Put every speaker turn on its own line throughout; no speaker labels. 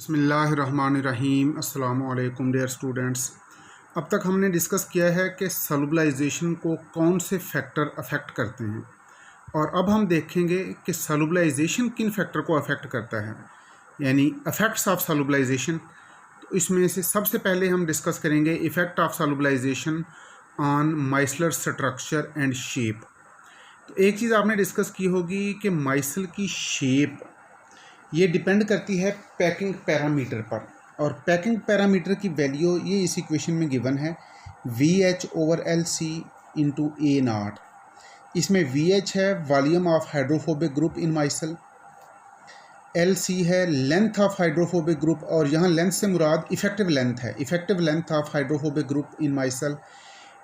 बिस्मिल्लाहिर्रहमानिर्रहीम। अस्सलामु अलैकुम डियर स्टूडेंट्स। अब तक हमने डिस्कस किया है कि सॉल्युबलाइजेशन को कौन से फैक्टर अफेक्ट करते हैं, और अब हम देखेंगे कि सॉल्युबलाइजेशन किन फैक्टर को अफेक्ट करता है, यानी इफ़ेक्ट्स ऑफ सॉल्युबलाइजेशन। तो इसमें से सबसे पहले हम डिस्कस करेंगे effect of solubilization on micellar structure and shape. तो एक चीज़ आपने डिस्कस की होगी कि माइसल की शेप ये डिपेंड करती है पैकिंग पैरामीटर पर, और पैकिंग पैरामीटर की वैल्यू ये इस इक्वेशन में गिवन है VH/LC इंटू A0। इसमें VH है volume of hydrophobic group in micelle, LC है लेंथ ऑफ हाइड्रोफोबिक ग्रुप, और यहाँ लेंथ से मुराद इफेक्टिव लेंथ है, effective length of hydrophobic group in micelle,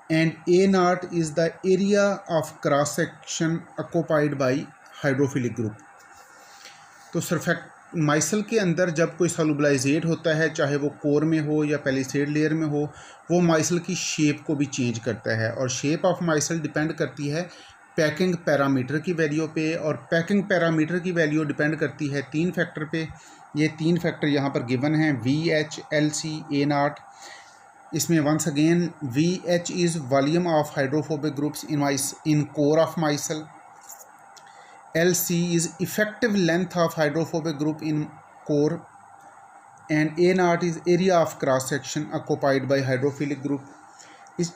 and A0 is the area of cross section occupied by hydrophilic group. तो सरफेक्ट micelle के अंदर जब कोई सॉल्युबलाइजेट होता है, चाहे वो कोर में हो या पैलिसेड लेयर में हो, वो माइसल की शेप को भी चेंज करता है, और शेप ऑफ माइसल डिपेंड करती है पैकिंग पैरामीटर की वैल्यू पे, और पैकिंग पैरामीटर की वैल्यू डिपेंड करती है 3 फैक्टर पे। ये 3 फैक्टर यहाँ पर गिवन हैं VH, LC, A0। इसमें once again VH is volume of hydrophobic groups in core of micelle, LC is effective length of hydrophobic group in core, and A0 is area of cross section occupied by hydrophilic group.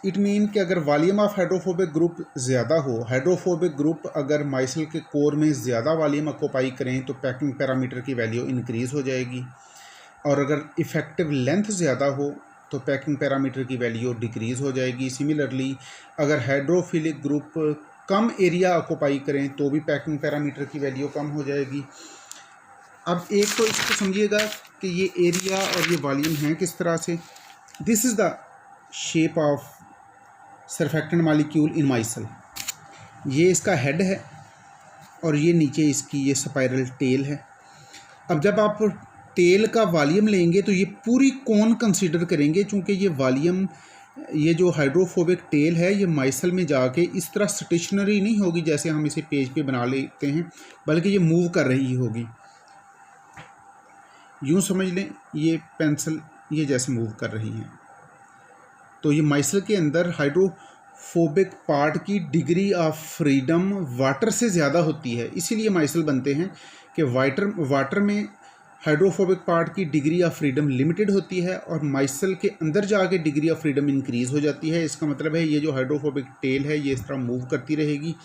It mean कि अगर volume of hydrophobic group ज़्यादा हो, hydrophobic group अगर micelle के core में ज़्यादा volume occupy करें तो पैकिंग पैरामीटर की वैल्यू इंक्रीज़ हो जाएगी, और अगर इफ़ेक्टिव लेंथ ज़्यादा हो तो पैकिंग पैरामीटर की वैल्यू डिक्रीज़ हो जाएगी। सिमिलरली अगर हाइड्रोफिलिक ग्रुप कम एरिया ऑक्यूपाई करें तो भी पैकिंग पैरामीटर की वैल्यू कम हो जाएगी। अब एक तो इसको समझिएगा कि ये एरिया और ये वॉल्यूम हैं किस तरह से। This is the shape of surfactant molecule in micelle. ये इसका हेड है और ये नीचे इसकी ये स्पाइरल टेल है। अब जब आप टेल का वॉल्यूम लेंगे तो ये पूरी कोन कंसीडर करेंगे, चूँकि ये वॉल्यूम, ये जो हाइड्रोफोबिक टेल है ये माइसल में जाके इस तरह स्टेशनरी नहीं होगी जैसे हम इसे पेज पे बना लेते हैं, बल्कि ये मूव कर रही होगी। यूँ समझ लें ये पेंसिल ये जैसे मूव कर रही है। तो ये माइसल के अंदर हाइड्रोफोबिक पार्ट की डिग्री ऑफ फ्रीडम वाटर से ज़्यादा होती है, इसीलिए माइसल बनते हैं कि वाटर में हाइड्रोफोबिक पार्ट की डिग्री ऑफ फ्रीडम लिमिटेड होती है, और माइसल के अंदर जाके डिग्री ऑफ फ्रीडम इंक्रीज़ हो जाती है। इसका मतलब है ये जो हाइड्रोफोबिक टेल है ये इस तरह मूव करती रहेगी,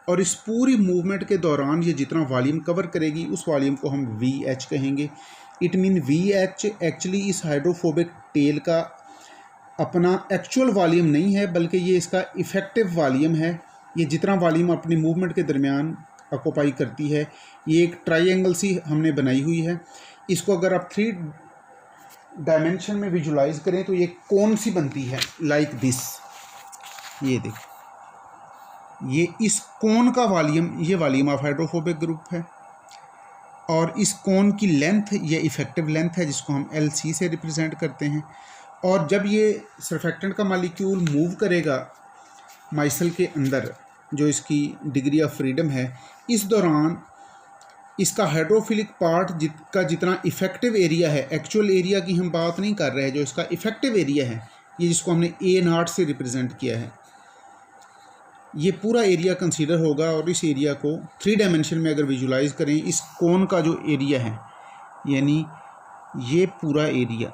और इस पूरी मूवमेंट के दौरान ये जितना वॉल्यूम कवर करेगी उस वॉल्यूम को हम VH कहेंगे। इट मीन VH एक्चुअली इस हाइड्रोफोबिक टेल का अपना एक्चुअल वॉल्यूम नहीं है, बल्कि ये इसका इफ़ेक्टिव वॉल्यूम है। ये जितना वॉल्यूम अपनी मूवमेंट के दरमियान ऑक्यूपाई करती है। ये एक ट्राइंगल सी हमने बनाई हुई है। इसको अगर आप 3 डायमेंशन में विजुलाइज करें तो ये कौन सी बनती है, लाइक दिस। ये देखें, ये इस कोन का वॉल्यूम, ये वॉल्यूम ऑफ हाइड्रोफोबिक ग्रुप है, और इस कोन की लेंथ ये इफेक्टिव लेंथ है जिसको हम LC से रिप्रेजेंट करते हैं। और जब ये सरफेक्टेंट का मॉलिक्यूल मूव करेगा माइसल के अंदर, जो इसकी डिग्री ऑफ फ्रीडम है, इस दौरान इसका हाइड्रोफिलिक पार्ट का जितना इफ़ेक्टिव एरिया है, एक्चुअल एरिया की हम बात नहीं कर रहे हैं, जो इसका इफ़ेक्टिव एरिया है, ये जिसको हमने A0 से रिप्रेजेंट किया है, ये पूरा एरिया कंसीडर होगा। और इस एरिया को 3 डायमेंशन में अगर विजुलाइज करें, इस कोन का जो एरिया है, यानी ये पूरा एरिया,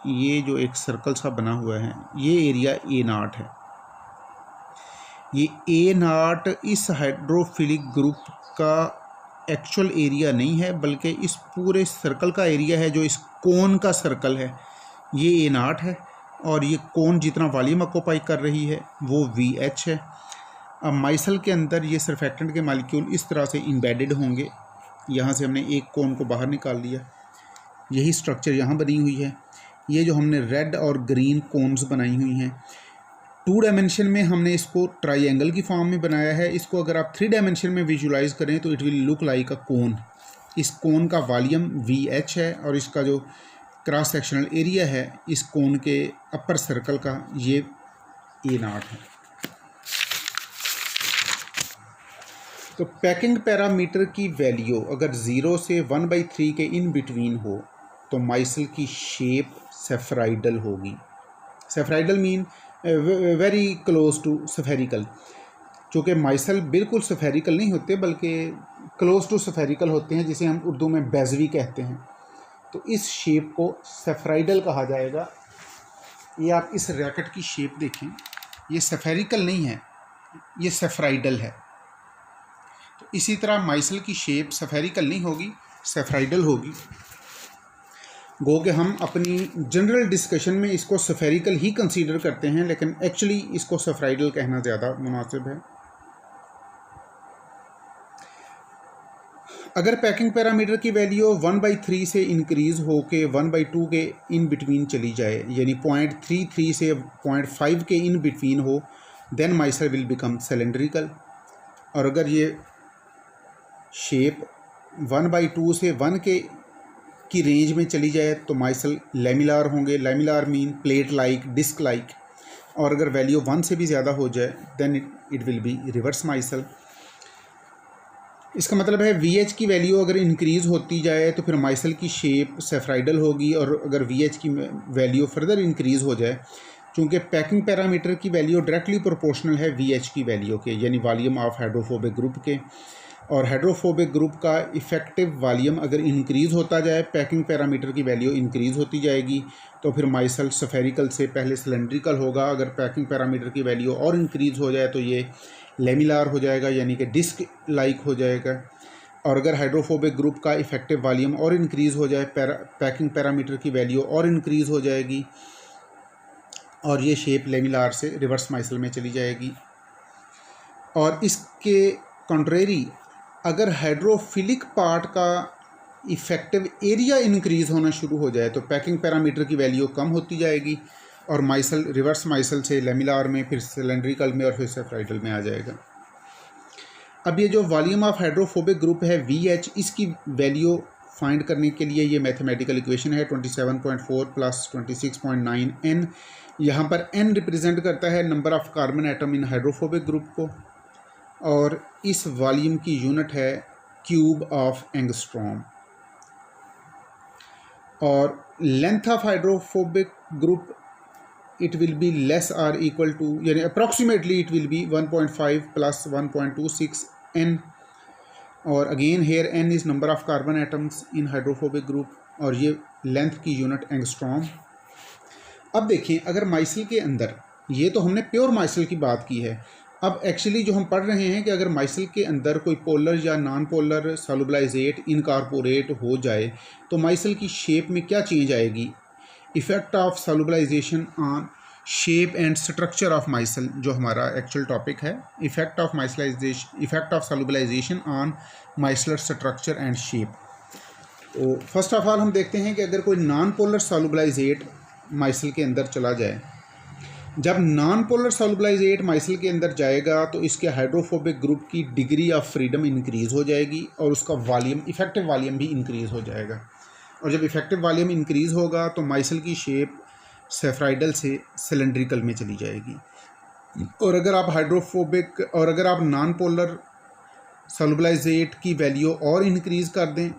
ये जो एक सर्कल सा बना हुआ है, ये एरिया A0 है। ये A0 इस हाइड्रोफिलिक ग्रुप का एक्चुअल एरिया नहीं है, बल्कि इस पूरे सर्कल का एरिया है, जो इस कोन का सर्कल है, ये A0 है, और ये कोन जितना वॉल्यूम ऑक्यूपाई कर रही है वो VH है। अब माइसल के अंदर ये सरफेक्टेंट के मॉलिक्यूल इस तरह से एम्बेडेड होंगे। यहाँ से हमने एक कोन को बाहर निकाल लिया, यही स्ट्रक्चर यहाँ बनी हुई है। ये जो हमने रेड और ग्रीन कोन्स बनाई हुई हैं, 2 डायमेंशन में हमने इसको ट्राइंगल की फॉर्म में बनाया है। इसको अगर आप 3 डायमेंशन में विजुलाइज करें तो it will look like a cone. इस कोन का वॉल्यूम VH है, और इसका जो क्रॉस सेक्शनल एरिया है इस कोन के अपर सर्कल का, ये A0 है। तो पैकिंग पैरामीटर की वैल्यू अगर 0 से 1/3 के इन बिटवीन हो तो माइसल की शेप सेफराइडल होगी। Spheroidal mean very close to spherical. चूँकि माइसल बिल्कुल स्फेरिकल नहीं होते बल्कि क्लोज टू स्फेरिकल होते हैं, जिसे हम उर्दू में बेज़वी कहते हैं। तो इस शेप को सेफराइडल कहा जाएगा। ये आप इस रैकेट की शेप देखें, ये स्फेरिकल नहीं है, ये सेफराइडल है। तो इसी तरह माइसल की शेप स्फेरिकल नहीं होगी, सेफराइडल होगी। गो कि हम अपनी जनरल डिस्कशन में इसको स्फेरिकल ही कंसीडर करते हैं, लेकिन एक्चुअली इसको सेफराइडल कहना ज़्यादा मुनासिब है। अगर पैकिंग पैरामीटर की वैल्यू 1/3 से इंक्रीज़ हो के 1/2 के इन बिटवीन चली जाए, यानी 0.33 से 0.5 के इन बिटवीन हो, then micelle will become cylindrical. और अगर ये शेप 1/2 से 1 के की रेंज में चली जाए तो माइसल लेमिलार होंगे। Lamellar mean plate like, disc like. और अगर वैल्यू 1 से भी ज़्यादा हो जाए then it will be reverse micelle. इसका मतलब है VH की वैल्यू अगर इंक्रीज़ होती जाए तो फिर माइसल की शेप सेफराइडल होगी, और अगर VH की वैल्यू फर्दर इंक्रीज़ हो जाए, चूँकि पैकिंग पैरामीटर की वैल्यू डायरेक्टली प्रोपोर्शनल है VH की वैल्यू के, यानी वॉल्यूम ऑफ हाइड्रोफोबिक ग्रुप के। और हाइड्रोफोबिक ग्रुप का इफ़ेक्टिव वॉल्यूम अगर इंक्रीज़ होता जाए, पैकिंग पैरामीटर की वैल्यू इंक्रीज़ होती जाएगी, तो फिर माइसल स्फेरिकल से पहले सिलेंड्रिकल होगा। अगर पैकिंग पैरामीटर की वैल्यू और इंक्रीज़ हो जाए तो ये लेमिलार हो जाएगा, यानी कि डिस्क लाइक हो जाएगा। और अगर हाइड्रोफोबिक ग्रुप का इफ़ेक्टिव वॉल्यूम और इंक्रीज़ हो जाए, पैकिंग पैरामीटर की वैल्यू और इंक्रीज़ हो जाएगी, और ये शेप लेमिलार से रिवर्स माइसल में चली जाएगी। और इसके कंट्रेरी अगर हाइड्रोफिलिक पार्ट का इफ़ेक्टिव एरिया इंक्रीज़ होना शुरू हो जाए तो पैकिंग पैरामीटर की वैल्यू कम होती जाएगी, और माइसल रिवर्स माइसल से लेमिलार में, फिर सिलेंड्रिकल में, और फिर सेफराइडल में आ जाएगा। अब ये जो वॉल्यूम ऑफ हाइड्रोफोबिक ग्रुप है VH, इसकी वैल्यू फाइंड करने के लिए ये मैथमेटिकल इक्वेशन है 27.4 + 26.9 N। यहाँ पर N रिप्रेजेंट करता है number of carbon atom in hydrophobic group को, और इस वॉल्यूम की यूनिट है क्यूब ऑफ एंगस्ट्रॉम। और length of hydrophobic group it will be less or equal to, यानी approximately it will be 1.5 + 1.26 N। और again here N is number of carbon atoms in hydrophobic group, और ये length की unit angstrom. अब देखिए, अगर micelle के अंदर, ये तो हमने प्योर माइसल की बात की है, अब एक्चुअली जो हम पढ़ रहे हैं कि अगर माइसल के अंदर कोई पोलर या नॉन पोलर सॉल्युबलाइजेट इनकॉर्पोरेट हो जाए तो माइसल की शेप में क्या चेंज आएगी। Effect of solubilization on shape and structure of micelle, जो हमारा एक्चुअल टॉपिक है, effect of solubilization on micellar structure and shape. तो फर्स्ट ऑफ ऑल हम देखते हैं कि अगर कोई नॉन पोलर सॉल्युबलाइजेट माइसल के अंदर चला जाए, जब नॉन पोलर सॉल्युबलाइजेट माइसल के अंदर जाएगा तो इसके हाइड्रोफोबिक ग्रुप की डिग्री ऑफ फ्रीडम इंक्रीज़ हो जाएगी, और उसका वॉल्यूम, इफेक्टिव वॉल्यूम भी इंक्रीज़ हो जाएगा। और जब इफेक्टिव वॉल्यूम इंक्रीज़ होगा तो माइसल की शेप सेफराइडल से सिलेंड्रिकल में चली जाएगी। और अगर आप नॉन पोलर सॉल्युबलाइजेट की वैल्यू और इंक्रीज़ कर दें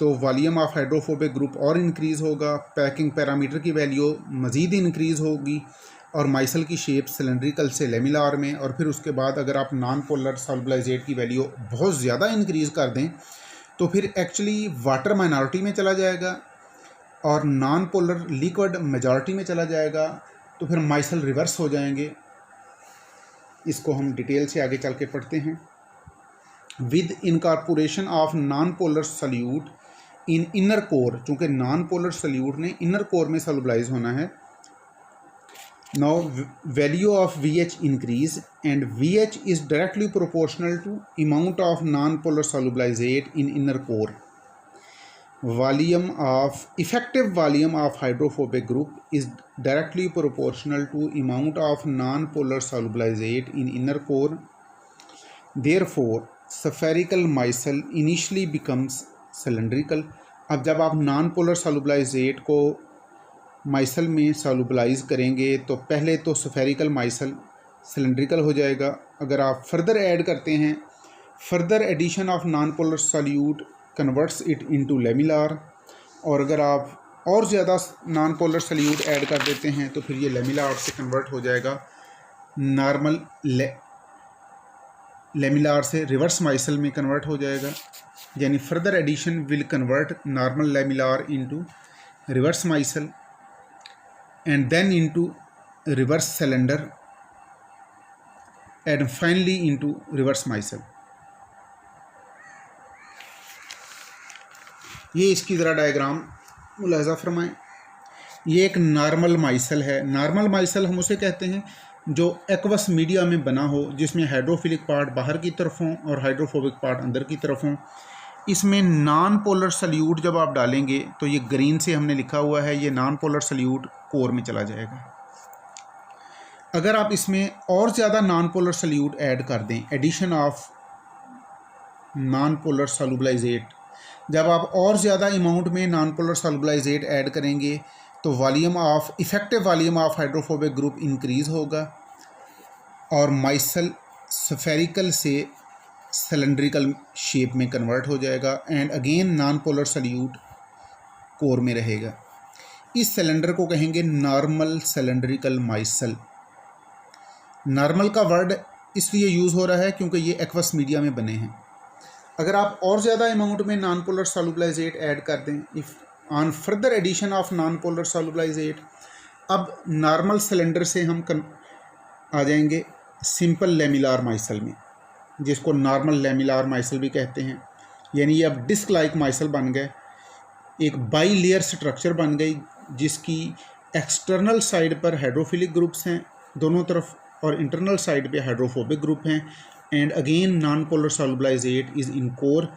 तो वॉल्यूम ऑफ हाइड्रोफोबिक ग्रुप और इंक्रीज़ होगा, पैकिंग पैरामीटर की वैल्यू मज़ीद इंक्रीज़ होगी, और माइसल की शेप सिलेंड्रिकल से लेमिलार में। और फिर उसके बाद अगर आप नॉन पोलर सॉल्युबलाइजेट की वैल्यू बहुत ज़्यादा इंक्रीज़ कर दें तो फिर एक्चुअली वाटर माइनॉरिटी में चला जाएगा और नॉन पोलर लिक्विड मेजॉरिटी में चला जाएगा, तो फिर माइसल रिवर्स हो जाएंगे। इसको हम डिटेल से आगे चल के पढ़ते हैं। With incorporation of non polar solute in inner core, चूँकि नॉन पोलर सॉल्यूट ने इनर कोर में सॉल्युबलाइज होना है। Now value of VH increase, and VH is directly proportional to amount of non-polar solubilizate in inner core. Effective volume of hydrophobic group is directly proportional to amount of non-polar solubilizate in inner core. Therefore, spherical micelle initially becomes cylindrical. अब जब आप non-polar solubilizate को micelle में सॉल्युबलाइज करेंगे तो पहले तो spherical micelle cylindrical हो जाएगा। अगर आप फर्दर ऐड करते हैं, further addition of non polar solute converts it into lamellar, और अगर आप और ज़्यादा नॉन पोलर सल्यूट ऐड कर देते हैं तो फिर ये लेमिला आर्ट से कन्वर्ट हो जाएगा नॉर्मल लेमिला आर्ट से रिवर्स माइसल में कन्वर्ट हो जाएगा, यानी further addition will convert normal lamellar into reverse micelle and then into reverse cylinder and finally into reverse micelle. ये इसकी ज़रा डायग्राम मुलाहजा फरमाएं। ये एक नॉर्मल माइसल है। नॉर्मल माइसल हम उसे कहते हैं जो एक्वस मीडिया में बना हो, जिसमें हाइड्रोफिलिक पार्ट बाहर की तरफ हों और हाइड्रोफोबिक पार्ट अंदर की तरफ हों। इसमें नॉन पोलर सल्यूट जब आप डालेंगे तो ये ग्रीन से हमने लिखा हुआ है, ये नॉन पोलर सल्यूट कोर में चला जाएगा। अगर आप इसमें और ज़्यादा नॉन पोलर सल्यूट ऐड कर दें, एडिशन ऑफ नॉन पोलर सॉल्युबलाइजेट, जब आप और ज़्यादा अमाउंट में नॉन पोलर सॉल्युबलाइजेट ऐड करेंगे तो volume of effective volume of hydrophobic group increase होगा और माइसल स्फेरिकल से सिलेंड्रिकल शेप में कन्वर्ट हो जाएगा and again non polar solute core में रहेगा। इस सिलेंडर को कहेंगे नॉर्मल सिलेंड्रिकल माइसल। नॉर्मल का वर्ड इसलिए यूज़ हो रहा है क्योंकि ये एक्वस मीडिया में बने हैं। अगर आप और ज़्यादा अमाउंट में नॉन पोलर सॉल्युबलाइजेट ऐड कर दें, if on further addition of non polar solubilisate, अब नॉर्मल सिलेंडर से हम आ जाएंगे सिंपल लेमिलार माइसल में, जिसको नॉर्मल लेमिलार माइसल भी कहते हैं। यानी ये अब डिस्क लाइक माइसल बन गए, एक बाई लेयर स्ट्रक्चर बन गई जिसकी एक्सटर्नल साइड पर हाइड्रोफिलिक ग्रुप्स हैं दोनों तरफ और इंटरनल साइड पे हाइड्रोफोबिक ग्रुप हैं and again non polar solubilisate is in core.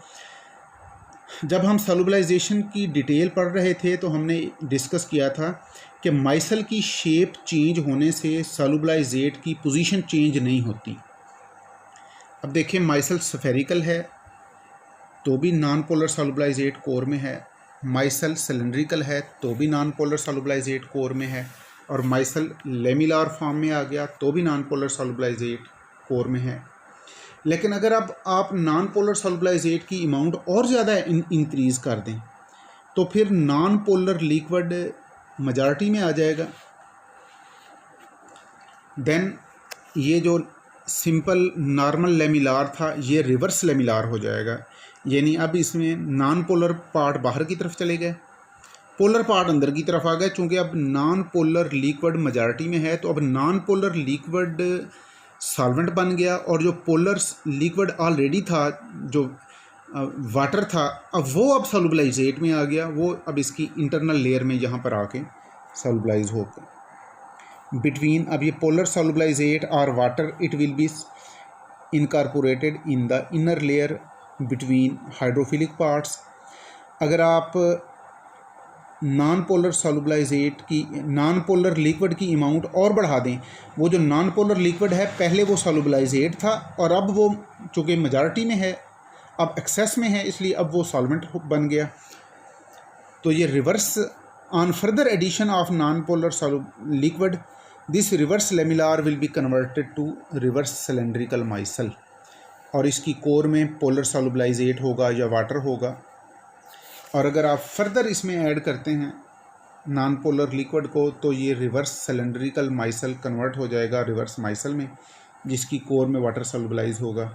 जब हम सॉल्युबलाइजेशन की डिटेल पढ़ रहे थे तो हमने डिस्कस किया था कि माइसल की शेप चेंज होने से सॉल्युबलाइजेट की पोजीशन चेंज नहीं होती। अब देखिए माइसल स्फेरिकल है तो भी नॉन पोलर सॉल्युबलाइजेट कोर में है, माइसल सिलेंड्रिकल है तो भी नॉन पोलर सॉल्युबलाइजेट कोर में है, और माइसल लेमिलार फॉर्म में आ गया तो भी नॉन पोलर सॉल्युबलाइजेट कोर में है। लेकिन अगर अब आप नॉन पोलर सॉल्युबलाइजेट की अमाउंट और ज़्यादा इंक्रीज़ कर दें तो फिर नॉन पोलर लिक्विड मेजॉरिटी में आ जाएगा। देन ये जो सिंपल नॉर्मल लेमिलार था ये रिवर्स लेमिलार हो जाएगा, यानी अब इसमें नॉन पोलर पार्ट बाहर की तरफ चले गए, पोलर पार्ट अंदर की तरफ आ गए। चूँकि अब नॉन पोलर लिक्विड मेजॉरिटी में है तो अब नॉन पोलर लिक्विड सॉल्वेंट बन गया और जो पोलर लिक्विड ऑलरेडी था, जो वाटर था, अब वो अब सॉल्युबलाइजेट में आ गया। वो अब इसकी इंटरनल लेयर में यहाँ पर आके सॉल्युबलाइज होकर बिटवीन, अब ये पोलर सॉल्युबलाइजेट और water it will be incorporated in the inner layer between hydrophilic parts. अगर आप नॉन पोलर सॉल्युबलाइजेट की, नॉन पोलर लिक्विड की अमाउंट और बढ़ा दें, वो जो नॉन पोलर लिक्विड है पहले वो सॉल्युबलाइजेट था और अब वो चूँकि मेजॉरिटी में है, अब एक्सेस में है, इसलिए अब वो सॉल्वेंट बन गया। तो ये reverse on further addition of non polar liquid, this reverse lamellar will be converted to reverse cylindrical micelle, और इसकी कोर में पोलर सॉल्युबलाइजेट होगा या वाटर होगा। और अगर आप फर्दर इसमें ऐड करते हैं नॉन पोलर लिक्विड को तो ये रिवर्स सिलेंड्रिकल माइसल कन्वर्ट हो जाएगा रिवर्स माइसल में, जिसकी कोर में वाटर सॉल्युबलाइज होगा।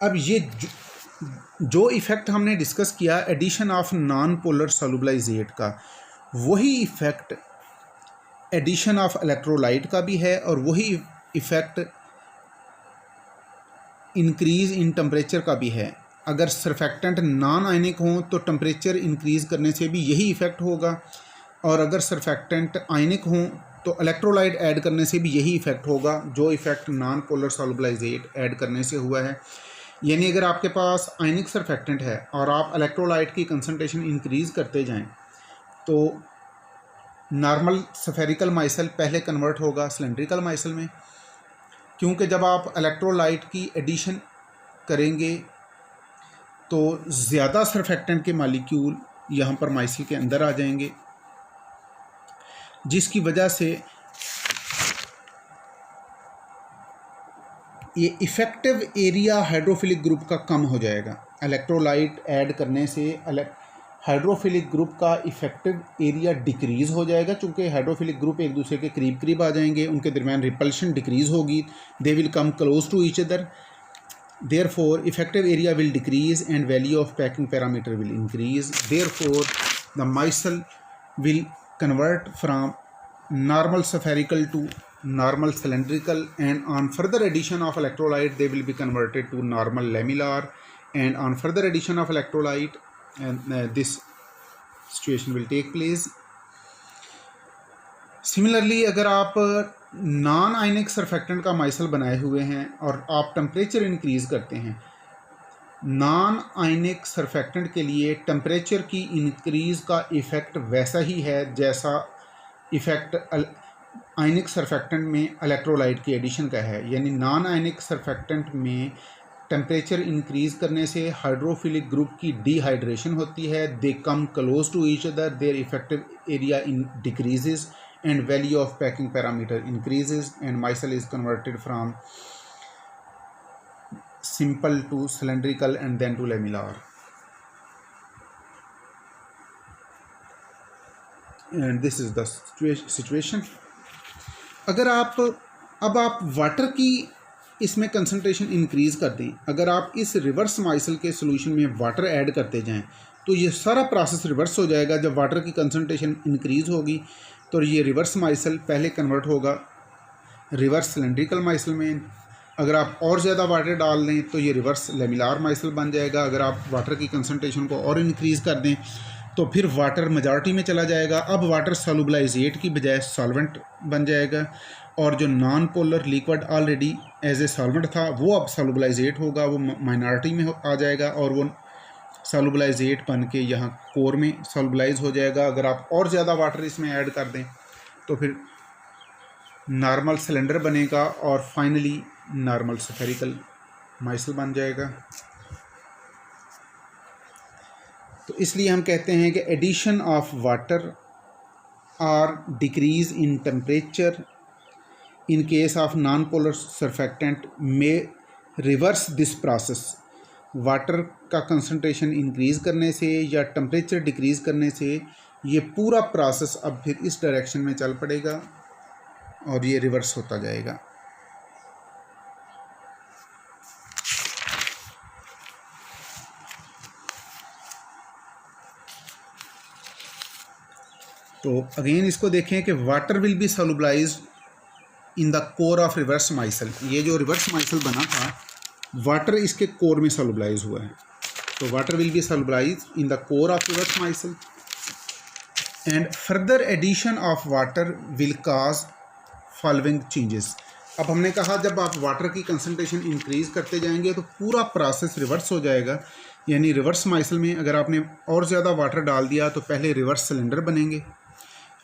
अब ये जो इफ़ेक्ट हमने डिस्कस किया addition of non polar solubilisate का, वही इफ़ेक्ट एडिशन ऑफ इलेक्ट्रोलाइट का भी है और वही इफ़ेक्ट इंक्रीज़ इन टेम्परेचर का भी है। अगर सरफेक्टेंट नॉन आयनिक हों तो टेम्परेचर इंक्रीज़ करने से भी यही इफ़ेक्ट होगा, और अगर सरफेक्टेंट आयनिक हों तो इलेक्ट्रोलाइट ऐड करने से भी यही इफ़ेक्ट होगा जो इफ़ेक्ट नॉन पोलर सॉल्युबलाइजेट ऐड करने से हुआ है। यानी अगर आपके पास आयनिक सरफेक्टेंट है और आप इलेक्ट्रोलाइट की कंसनट्रेशन इंक्रीज़ करते जाएं तो नॉर्मल स्फेरिकल माइसल पहले कन्वर्ट होगा सिलेंड्रिकल माइसल में, क्योंकि जब आप इलेक्ट्रोलाइट की एडिशन करेंगे तो ज़्यादा सरफेक्टेंट के मालिक्यूल यहाँ पर माइसल के अंदर आ जाएंगे, जिसकी वजह से ये इफ़ेक्टिव एरिया हाइड्रोफिलिक ग्रुप का कम हो जाएगा। इलेक्ट्रोलाइट ऐड करने से हाइड्रोफिलिक ग्रुप का इफेक्टिव एरिया डिक्रीज़ हो जाएगा, चूँकि हाइड्रोफिलिक ग्रुप एक दूसरे के करीब करीब आ जाएंगे, उनके दरमियान रिपल्शन डिक्रीज़ होगी, they will come close to each other, therefore effective area will decrease and value of packing parameter will increase, therefore the micelle will convert from normal spherical to normal cylindrical, and on further addition of electrolyte they will be converted to normal lamellar, and on further addition of electrolyte and this situation will take place. Similarly अगर आप non ionic surfactant का micelle बनाए हुए हैं और आप temperature increase करते हैं, नॉन आयनिक सरफेक्टेंट के लिए टेम्परेचर की इंक्रीज़ का इफ़ेक्ट वैसा ही है जैसा इफ़ेक्ट आयनिक सरफेक्टेंट में इलेक्ट्रोलाइट की एडिशन का है। यानी नॉन आयनिक सरफेक्टेंट में टेम्परेचर इंक्रीज़ करने से हाइड्रोफिलिक ग्रुप की डिहाइड्रेशन होती है, they come close to each other, their effective area decreases and value of packing parameter increases, and micelle is converted from simple to cylindrical and then to lamellar, and this is the situation. अगर आप water की इसमें concentration increase कर दें, अगर आप इस reverse micelle के सोल्यूशन में वाटर ऐड करते जाएं तो ये सारा प्रोसेस रिवर्स हो जाएगा। जब वाटर की कंसंट्रेशन इंक्रीज़ होगी तो ये रिवर्स माइसल पहले कन्वर्ट होगा रिवर्स सिलेंड्रिकल माइसल में, अगर आप और ज़्यादा वाटर डाल दें तो ये रिवर्स लेमिलार माइसल बन जाएगा। अगर आप वाटर की कंसंट्रेशन को और इंक्रीज़ कर दें तो फिर वाटर मेजॉरिटी में चला जाएगा, अब वाटर सॉल्युबलाइजेट की बजाय सॉल्वेंट बन जाएगा, और जो non polar liquid already as a solvent था वो अब सॉल्युबलाइजेट होगा, वो माइनॉरिटी में आ जाएगा और वो सॉल्युबलाइजेट बन के यहाँ कोर में सॉल्युबलाइज हो जाएगा। अगर आप और ज़्यादा वाटर इसमें ऐड कर दें तो फिर नॉर्मल सिलेंडर बनेगा और फाइनली नॉर्मल स्फेरिकल माइसल बन जाएगा। तो इसलिए हम कहते हैं कि एडिशन ऑफ वाटर और decrease in temperature in case of non polar surfactant में रिवर्स दिस प्रोसेस। वाटर का कंसंट्रेशन इंक्रीज़ करने से या टेम्परेचर डिक्रीज़ करने से ये पूरा प्रोसेस अब फिर इस डायरेक्शन में चल पड़ेगा और ये रिवर्स होता जाएगा। तो अगेन इसको देखें कि water will be solubilised in the core of reverse micelle. ये जो रिवर्स माइसल बना था वाटर इसके कोर में सॉल्युबलाइज हुआ है, तो water will be solubilise in the core of reverse micelle and further addition of water will cause following changes. अब हमने कहा जब आप वाटर की कंसंट्रेशन इंक्रीज़ करते जाएंगे तो पूरा प्रोसेस रिवर्स हो जाएगा। यानी रिवर्स माइसल में अगर आपने और ज़्यादा वाटर डाल दिया तो पहले रिवर्स सिलेंडर बनेंगे,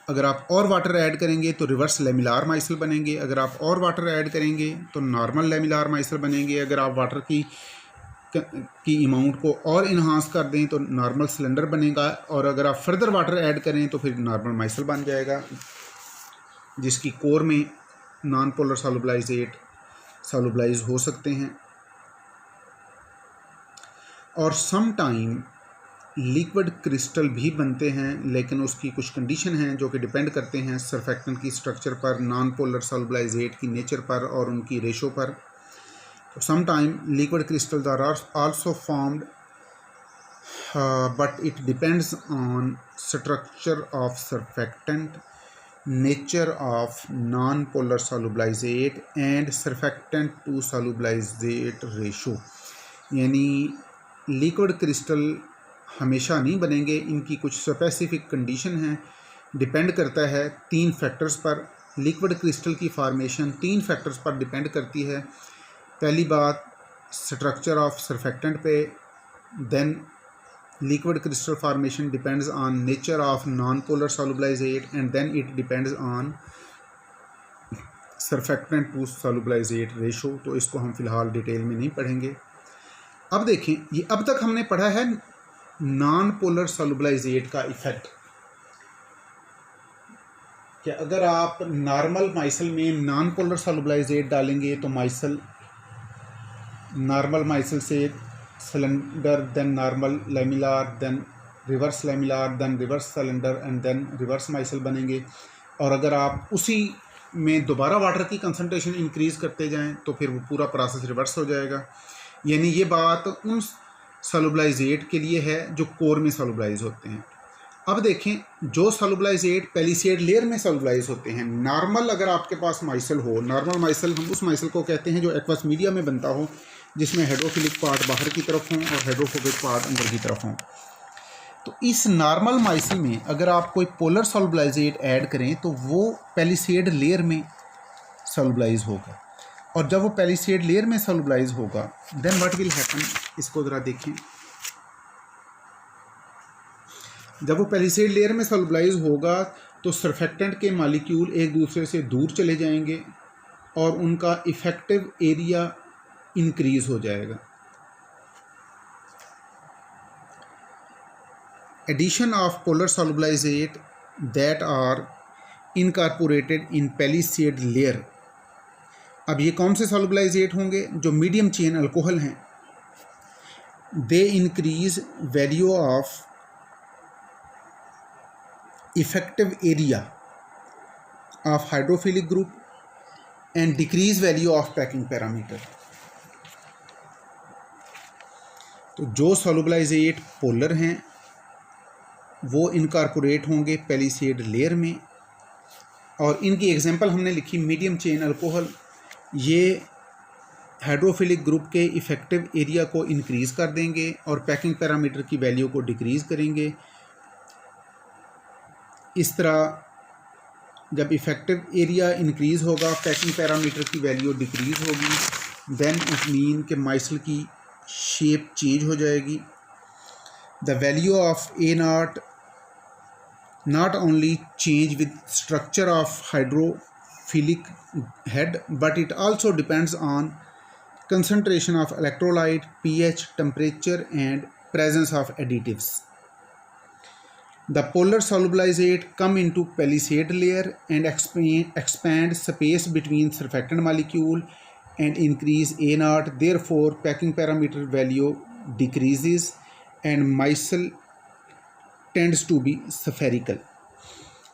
अगर आप और वाटर ऐड करेंगे तो रिवर्स लेमिलार माइसल बनेंगे, अगर आप और वाटर ऐड करेंगे तो नॉर्मल लेमिलार माइसल बनेंगे, अगर आप वाटर की अमाउंट को और इन्हांस कर दें तो नॉर्मल सिलेंडर बनेगा, और अगर आप फर्दर वाटर ऐड करें तो फिर नॉर्मल माइसल बन जाएगा जिसकी कोर में नॉन पोलर सॉल्युबलाइजेट सॉल्युबलाइज हो सकते हैं। और सम टाइम लिक्विड क्रिस्टल भी बनते हैं, लेकिन उसकी कुछ कंडीशन हैं जो कि डिपेंड करते हैं सरफेक्टेंट की स्ट्रक्चर पर, नॉन पोलर सॉल्युबलाइजेट की नेचर पर और उनकी रेशो पर। तो some time liquid crystals are also formed but it depends on structure of surfactant, nature of non polar solubilisate and surfactant to solubilisate ratio. यानी लिक्विड क्रिस्टल हमेशा नहीं बनेंगे, इनकी कुछ स्पेसिफिक कंडीशन है, डिपेंड करता है 3 फैक्टर्स पर। लिक्विड क्रिस्टल की फॉर्मेशन 3 फैक्टर्स पर डिपेंड करती है। पहली बात स्ट्रक्चर ऑफ सरफेक्टेंट पे, then liquid crystal formation depends on nature of non polar solubilisate and then it depends on surfactant to solubilisate ratio. तो इसको हम फिलहाल डिटेल में नहीं पढ़ेंगे। अब देखें, ये अब तक हमने पढ़ा है नॉन पोलर सॉल्युबलाइजेट का इफेक्ट। कि अगर आप नॉर्मल माइसल में नॉन पोलर सॉल्युबलाइजेट डालेंगे तो माइसल नॉर्मल माइसल से cylinder, then normal lamellar, then reverse lamellar, then reverse cylinder and then reverse micelle बनेंगे। और अगर आप उसी में दोबारा वाटर की कंसनट्रेशन इंक्रीज़ करते जाएं तो फिर वो पूरा प्रोसेस रिवर्स हो जाएगा। यानी ये बात उन सॉल्युबलाइजेट के लिए है जो कोर में सॉल्युबलाइज होते हैं। अब देखें, जो सॉल्युबलाइजेट पेलिसेड लेयर में सॉल्युबलाइज होते हैं, नॉर्मल अगर आपके पास माइसल हो, नॉर्मल माइसल हम उस माइसल को कहते हैं जो एक्वस मीडिया में बनता हो, जिसमें हाइड्रोफिलिक पार्ट बाहर की तरफ हों और हाइड्रोफोबिक पार्ट अंदर की तरफ हों। तो इस नॉर्मल माइसल में अगर आप कोई पोलर सॉल्युबलाइजेट ऐड करें तो वो पेलिसेड लेयर में सॉल्युबलाइज होगा। और जब वो पेलिसेड लेयर में सॉल्युबलाइज होगा देन व्हाट विल हैपन, इसको ज़रा देखें। जब वो पेलिसेड लेयर में सॉल्युबलाइज होगा तो सरफेक्टेंट के मॉलिक्यूल एक दूसरे से दूर चले जाएंगे और उनका इफेक्टिव एरिया इंक्रीज हो जाएगा। Addition of polar solubilisate that are incorporated in palisade layer. अब ये कौन से सॉल्युबलाइजेट होंगे? जो मीडियम चेन अल्कोहल हैं। They increase value of effective area of hydrophilic group and decrease value of packing parameter. तो जो सॉल्युबलाइजेट पोलर हैं वो इनकॉर्पोरेट होंगे पेलिसेड लेयर में, और इनकी एग्जांपल हमने लिखी मीडियम चेन अल्कोहल। ये हाइड्रोफिलिक ग्रुप के इफ़ेक्टिव एरिया को इंक्रीज़ कर देंगे और पैकिंग पैरामीटर की वैल्यू को डिक्रीज़ करेंगे। इस तरह जब इफ़ेक्टिव एरिया इंक्रीज़ होगा, पैकिंग पैरामीटर की वैल्यू डिक्रीज़ होगी, देन इट मीन कि माइसल की शेप चेंज हो जाएगी। The value of a not not only change with structure of hydrophilic head, but it also depends on concentration of electrolyte, pH, temperature and presence of additives. The polar solubilizate come into palisade layer and expand space between surfactant molecule and increase A naught. Therefore, packing parameter value decreases and micelle tends to be spherical.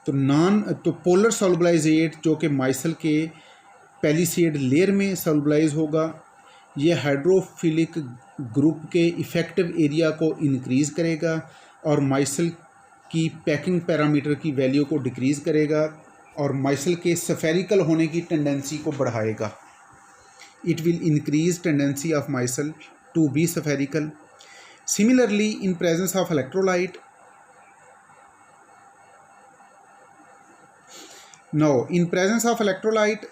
तो polar सॉल्युबलाइजेट जो कि micelle के palisade layer में सॉल्युबलाइज होगा, ये hydrophilic group के effective area को increase करेगा और माइसल की पैकिंग पैरामीटर की वैल्यू को डिक्रीज़ करेगा और माइसल के स्फेरिकल होने की टेंडेंसी को बढ़ाएगा। It will increase tendency of micelle to be spherical. Similarly in presence of electrolyte, now in presence of electrolyte,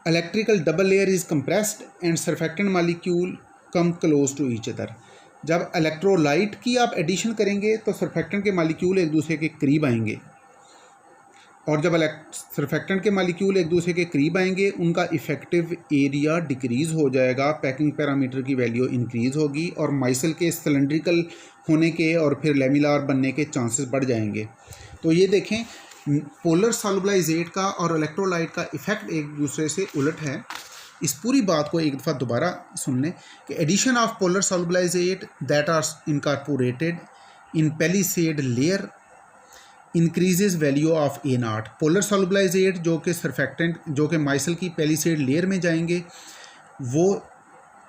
electrical double layer is compressed and surfactant molecule come close to each other. जब electrolyte की आप addition करेंगे तो surfactant के molecule एक दूसरे के करीब आएंगे, और जब सरफेक्टेंट के मालिक्यूल एक दूसरे के करीब आएंगे उनका इफेक्टिव एरिया डिक्रीज़ हो जाएगा, पैकिंग पैरामीटर की वैल्यू इंक्रीज़ होगी और माइसल के सिलेंड्रिकल होने के और फिर लेमिलार बनने के चांसेस बढ़ जाएंगे। तो ये देखें, पोलर सॉल्युबलाइजेट का और इलेक्ट्रोलाइट का इफ़ेक्ट एक दूसरे से उलट है। इस पूरी बात को एक दफ़ा दोबारा सुन लें कि addition of polar solubilisate that are incorporated in palisade layer increases value of a naught. Polar सॉल्युबलाइजेट जो कि सरफेक्टेंट जो कि माइसल की पेलिसेड लेयर में जाएंगे वो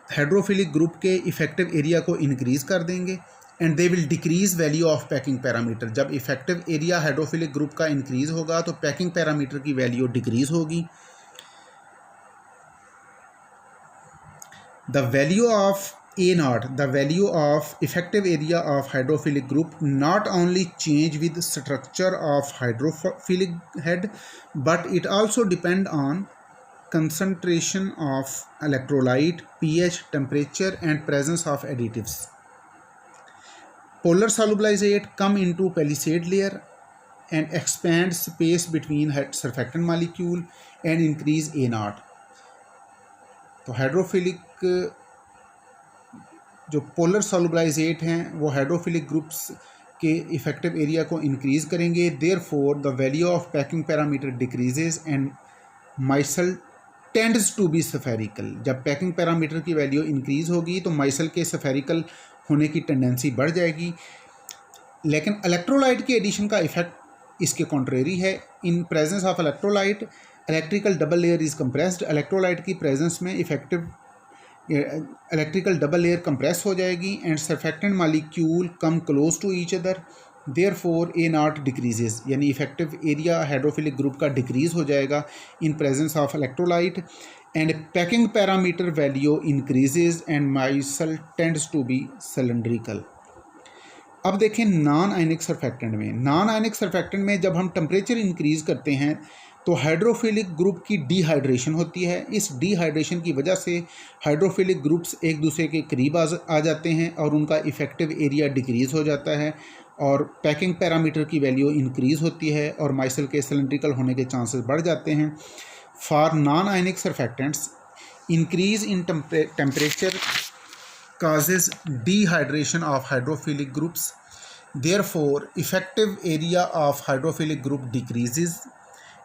हाइड्रोफिलिक ग्रुप के इफ़ेक्टिव एरिया को इंक्रीज़ कर देंगे and they will decrease value of packing parameter. जब इफेक्टिव एरिया हाइड्रोफिलिक ग्रुप का इंक्रीज़ होगा तो पैकिंग पैरामीटर की वैल्यू डिक्रीज़ होगी। The value of A naught, the value of effective area of hydrophilic group not only change with structure of hydrophilic head, but it also depend on concentration of electrolyte, pH, temperature and presence of additives. Polar solubilizate come into palisade layer and expand space between surfactant molecule and increase A naught. तो hydrophilic जो polar solubilizate हैं वो hydrophilic groups के effective area को increase करेंगे। Therefore the value of packing parameter decreases and micelle tends to be spherical. जब packing parameter की value increase होगी तो माइसल के स्फेरिकल होने की टेंडेंसी बढ़ जाएगी। लेकिन इलेक्ट्रोलाइट की एडिशन का इफेक्ट इसके कॉन्ट्रेरी है। In presence of electrolyte electrical double layer is compressed. Electrolyte की प्रेजेंस में effective electrical double layer compress हो जाएगी and surfactant molecule come close to each other, therefore a naught decreases, यानी effective area hydrophilic group का decrease हो जाएगा in presence of electrolyte and packing parameter value increases and micelle tends to be cylindrical. अब देखें non ionic surfactant में, non ionic surfactant में जब हम टेम्परेचर इंक्रीज़ करते हैं तो हाइड्रोफिलिक ग्रुप की डिहाइड्रेशन होती है। इस डिहाइड्रेशन की वजह से हाइड्रोफिलिक ग्रुप्स एक दूसरे के करीब आ जाते हैं और उनका इफ़ेक्टिव एरिया डिक्रीज़ हो जाता है और पैकिंग पैरामीटर की वैल्यू इंक्रीज़ होती है और माइसल के सिलेंड्रिकल होने के चांसेस बढ़ जाते हैं। For non ionic surfactants increase in temperature causes dehydration of hydrophilic groups, therefore effective area of hydrophilic group decreases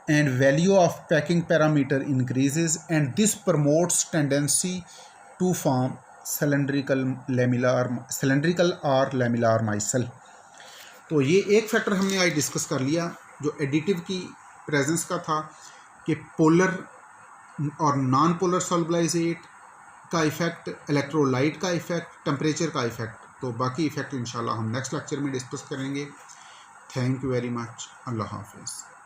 and value of packing parameter increases, and this promotes tendency to form cylindrical or lamellar micelle। तो ये एक factor हमने आज discuss कर लिया जो additive की presence का था कि पोलर और नॉन पोलर सॉल्युबलाइजेट का इफ़ेक्ट, इलेक्ट्रोलाइट का इफ़ेक्ट, टेम्परेचर का इफ़ेक्ट। तो बाकी इफ़ेक्ट इंशाल्लाह हम नेक्स्ट लेक्चर में डिस्कस करेंगे। Thank you very much. अल्लाह हाफिज़।